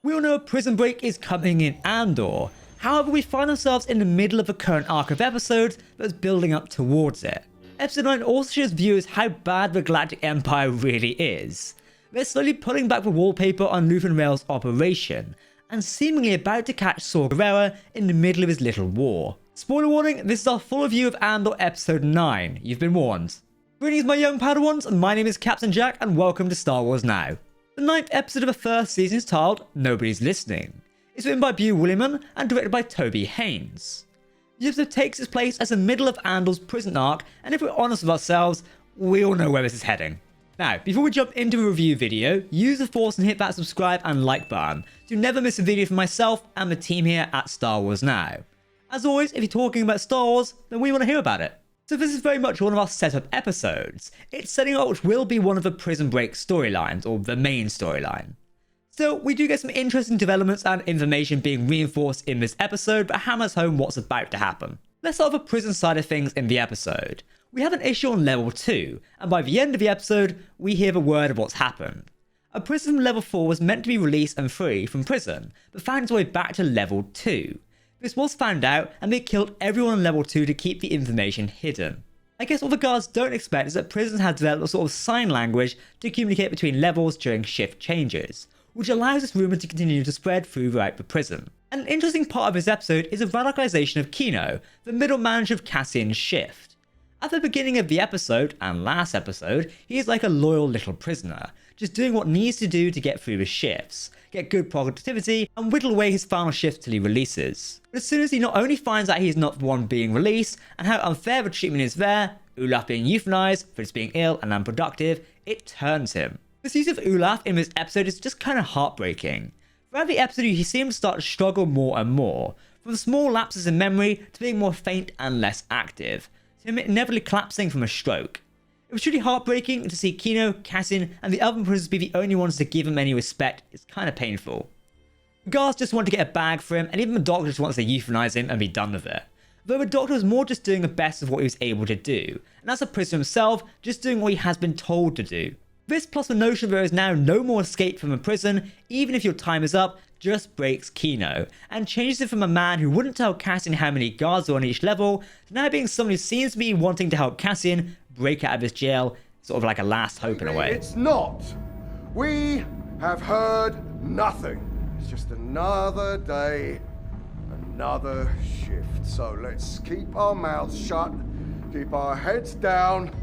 We all know a prison break is coming in Andor. However, we find ourselves in the middle of a current arc of episodes that's building up towards it. Episode 9 also shows viewers how bad the Galactic Empire really is. They're slowly pulling back the wallpaper on Luthen and Rael's operation, and seemingly about to catch Saw Gerrera in the middle of his little war. Spoiler warning, this is our full review of Andor Episode 9, you've been warned. Greetings my young Padawans, my name is Captain Jack and welcome to Star Wars Now. The 9th episode of the first season is titled Nobody's Listening. It's written by Bew Williman and directed by Toby Haynes. The episode takes its place as the middle of Andor's prison arc, and if we're honest with ourselves, we all know where this is heading. Now, before we jump into a review video, use the force and hit that subscribe and like button to never miss a video from myself and the team here at Star Wars Now. As always, if you're talking about Star Wars, then we want to hear about it. So this is very much one of our setup episodes. It's setting up which will be one of the prison break storylines, or the main storyline. So we do get some interesting developments and information being reinforced in this episode, but hammers home what's about to happen. Let's start with the prison side of things in the episode. We have an issue on level 2, and by the end of the episode, we hear the word of what's happened. A prisoner from level 4 was meant to be released and free from prison, but found its way back to level 2. This was found out, and they killed everyone on level 2 to keep the information hidden. I guess what the guards don't expect is that prisons have developed a sort of sign language to communicate between levels during shift changes, which allows this rumour to continue to spread throughout the prison. And an interesting part of this episode is the radicalisation of Kino, the middle manager of Cassian's shift. At the beginning of the episode, and last episode, he is like a loyal little prisoner, just doing what needs to do to get through his shifts, get good productivity, and whittle away his final shift till he releases. But as soon as he not only finds out he's not the one being released, and how unfair the treatment is there, Olaf being euthanized for just being ill and unproductive, it turns him. The use of Olaf in this episode is just kind of heartbreaking. Throughout the episode he seems to start to struggle more and more, from small lapses in memory to being more faint and less active, to him inevitably collapsing from a stroke. It was truly heartbreaking to see Kino, Cassian and the other prisoners be the only ones to give him any respect. It's kind of painful. The guards just want to get a bag for him, and even the doctor just wants to euthanize him and be done with it. Though the doctor was more just doing the best of what he was able to do, and as a prisoner himself, just doing what he has been told to do. This plus the notion there is now no more escape from a prison, even if your time is up, just breaks Kino, and changes it from a man who wouldn't tell Cassian how many guards are on each level, to now being someone who seems to be wanting to help Cassian break out of his jail, sort of like a last hope in a way. It's not. We have heard nothing. It's just another day, another shift. So let's keep our mouths shut, keep our heads down,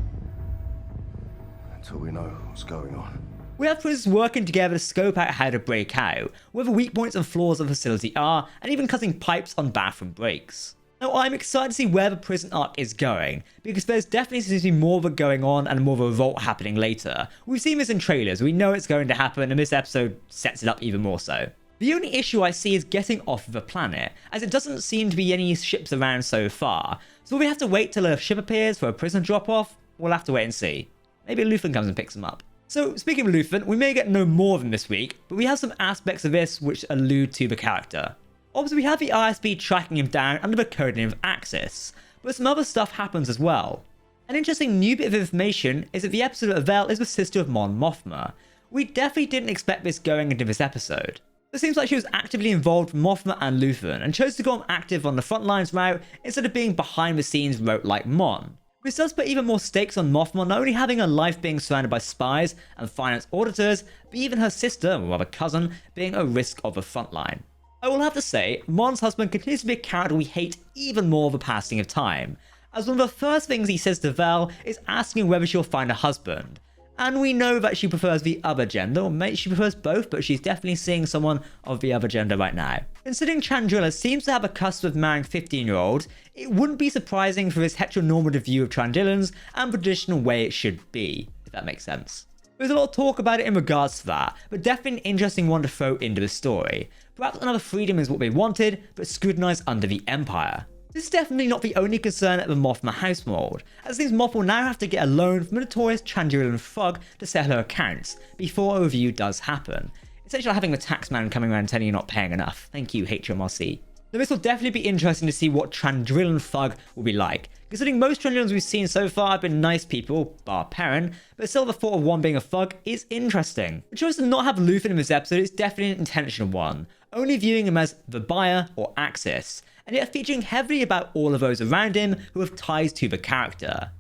until we know what's going on. We have prisoners working together to scope out how to break out, where the weak points and flaws of the facility are, and even cutting pipes on bathroom breaks. Now I'm excited to see where the prison arc is going, because there's definitely seems to be more of it going on and more of a revolt happening later. We've seen this in trailers, we know it's going to happen, and this episode sets it up even more so. The only issue I see is getting off of the planet, as it doesn't seem to be any ships around so far, so will we have to wait till a ship appears for a prison drop off? We'll have to wait and see. Maybe Luthen comes and picks them up. So speaking of Luthen, we may get no more of him this week, but we have some aspects of this which allude to the character. Obviously we have the ISB tracking him down under the codename of Axis, but some other stuff happens as well. An interesting new bit of information is that the episode of Rael is the sister of Mon Mothma. We definitely didn't expect this going into this episode. It seems like she was actively involved with Mothma and Luthen, and chose to go on active on the front lines route instead of being behind the scenes route like Mon. This does put even more stakes on Mothma, not only having her life being surrounded by spies and finance auditors, but even her sister, or rather cousin, being a risk of the front line. I will have to say, Mon's husband continues to be a character we hate even more with the passing of time, as one of the first things he says to Val is asking whether she'll find a husband. And we know that she prefers the other gender, or maybe she prefers both, but she's definitely seeing someone of the other gender right now. Considering Chandrila seems to have a cusp of marrying 15-year-olds, it wouldn't be surprising for this heteronormative view of Chandrilans and the traditional way it should be, if that makes sense. There's a lot of talk about it in regards to that, but definitely an interesting one to throw into the story. Perhaps another freedom is what they wanted, but scrutinised under the Empire. This is definitely not the only concern at the Mothma household, as it seems Mothma will now have to get a loan from a notorious Chandrilan thug to settle her accounts, before a review does happen. Essentially like having the taxman coming around telling you you're not paying enough. Thank you, HMRC. Now this will definitely be interesting to see what Trandrillan Thug will be like, considering most Trandrillans we've seen so far have been nice people, bar Perrin, but still the thought of one being a thug is interesting. The choice to not have Luthen in this episode is definitely an intentional one, only viewing him as the buyer or Axis, and yet featuring heavily about all of those around him who have ties to the character.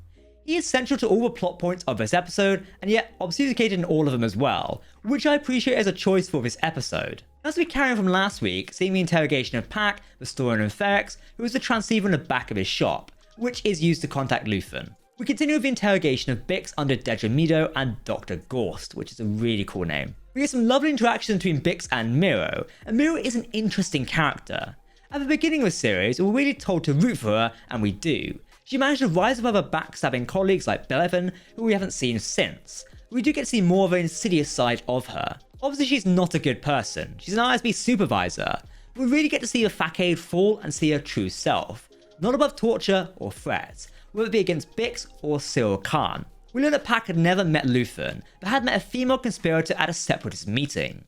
He is central to all the plot points of this episode, and yet obfuscated in all of them as well, which I appreciate as a choice for this episode. As we carry on from last week, seeing the interrogation of Pac, the Storeman of Ferrex, who is the transceiver in the back of his shop, which is used to contact Luthen. We continue with the interrogation of Bix under Dedra Meadow and Dr. Gorst, which is a really cool name. We get some lovely interactions between Bix and Mero is an interesting character. At the beginning of the series, we're really told to root for her, and we do. She managed to rise above her backstabbing colleagues like Beleven, who we haven't seen since. We do get to see more of an insidious side of her. Obviously she's not a good person, she's an ISB supervisor. We really get to see her facade fall and see her true self. Not above torture or threats, whether it be against Bix or Cyril Khan. We learn that Pac had never met Luthen, but had met a female conspirator at a separatist meeting.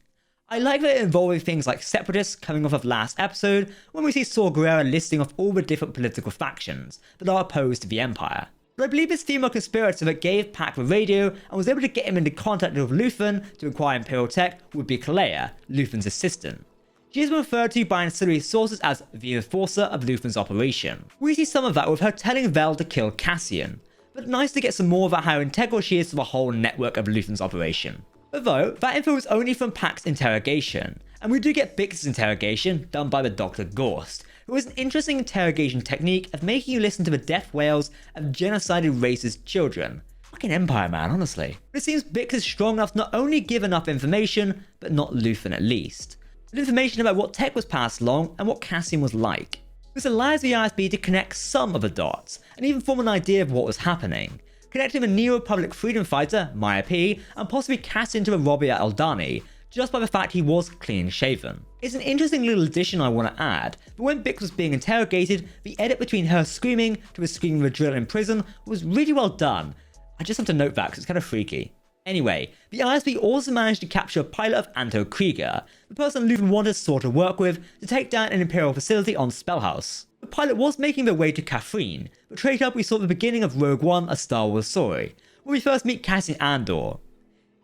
I like that it involving things like separatists coming off of last episode, when we see Saw Gerrera listing off all the different political factions that are opposed to the Empire. But I believe this female conspirator that gave Pac the radio and was able to get him into contact with Luthen to acquire Imperial tech would be Kalea, Luthen's assistant. She has been referred to by ancillary sources as the enforcer of Luthen's operation. We see some of that with her telling Vel to kill Cassian, but nice to get some more about how integral she is to the whole network of Luthen's operation. Although, that info is only from Pac's interrogation, and we do get Bix's interrogation done by the Dr. Gorst, who is an interesting interrogation technique of making you listen to the death wails of genocided racist children. Fucking Empire, man, honestly. But it seems Bix is strong enough to not only give enough information, but not Luthen at least. But information about what tech was passed along and what Cassian was like. This allows the ISB to connect some of the dots, and even form an idea of what was happening, connecting the Neo Republic freedom fighter, Maya P, and possibly Cassian to the Robia Eldani, just by the fact he was clean shaven. It's an interesting little addition I want to add, but when Bix was being interrogated, the edit between her screaming to the screaming of a drill in prison was really well done. I just have to note that because it's kind of freaky. Anyway, the ISB also managed to capture a pilot of Anto Krieger, the person Luthen wanted Saw to work with to take down an Imperial facility on Spellhouse. The pilot was making their way to Catherine, but straight up we saw the beginning of Rogue One, a Star Wars story, where we first meet Cassian Andor.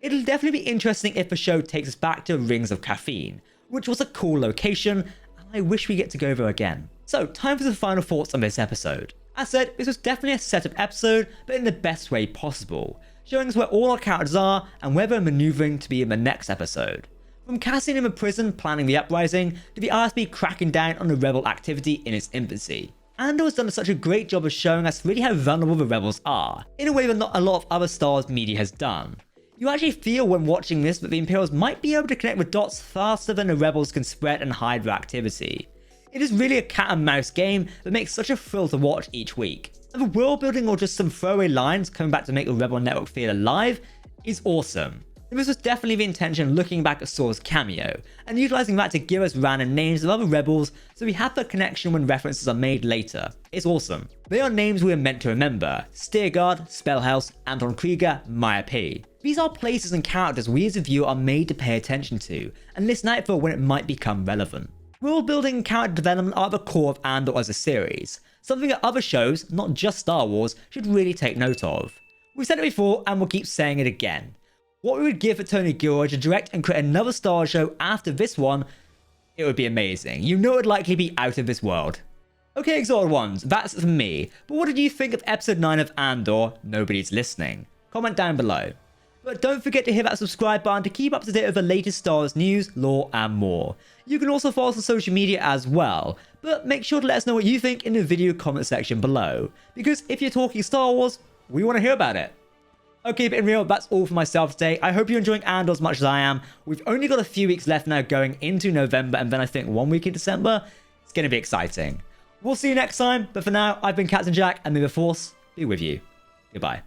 It'll definitely be interesting if the show takes us back to Rings of Caffeine, which was a cool location, and I wish we get to go there again. So, time for some final thoughts on this episode. As said, this was definitely a setup episode, but in the best way possible, showing us where all our characters are and where they're maneuvering to be in the next episode. From Cassian in the prison planning the uprising, to the ISB cracking down on the rebel activity in its infancy. Andor has done such a great job of showing us really how vulnerable the rebels are, in a way that not a lot of other Star Wars media has done. You actually feel when watching this that the Imperials might be able to connect the dots faster than the rebels can spread and hide their activity. It is really a cat and mouse game that makes such a thrill to watch each week. And the world building or just some throwaway lines coming back to make the rebel network feel alive is awesome. And this was definitely the intention looking back at Saw's cameo, and utilising that to give us random names of other rebels so we have the connection when references are made later. It's awesome. They are names we are meant to remember: Steerguard, Spellhouse, Anton Krieger, Maya P. These are places and characters we as a viewer are made to pay attention to, and listen out for when it might become relevant. World building and character development are the core of Andor as a series, something that other shows, not just Star Wars, should really take note of. We've said it before and we'll keep saying it again. What we would give for Tony Gilroy to direct and create another Star Wars show after this one, it would be amazing. You know it would likely be out of this world. Okay, Exalted Ones, that's for me, but what did you think of episode 9 of Andor, Nobody's Listening? Comment down below. But don't forget to hit that subscribe button to keep up to date with the latest Star Wars news, lore, and more. You can also follow us on social media as well, but make sure to let us know what you think in the video comment section below, because if you're talking Star Wars, we want to hear about it. Okay, but in real, that's all for myself today. I hope you're enjoying Andor as much as I am. We've only got a few weeks left now going into November, and then I think 1 week in December. It's going to be exciting. We'll see you next time, but for now, I've been Captain Jack, and may the Force be with you. Goodbye.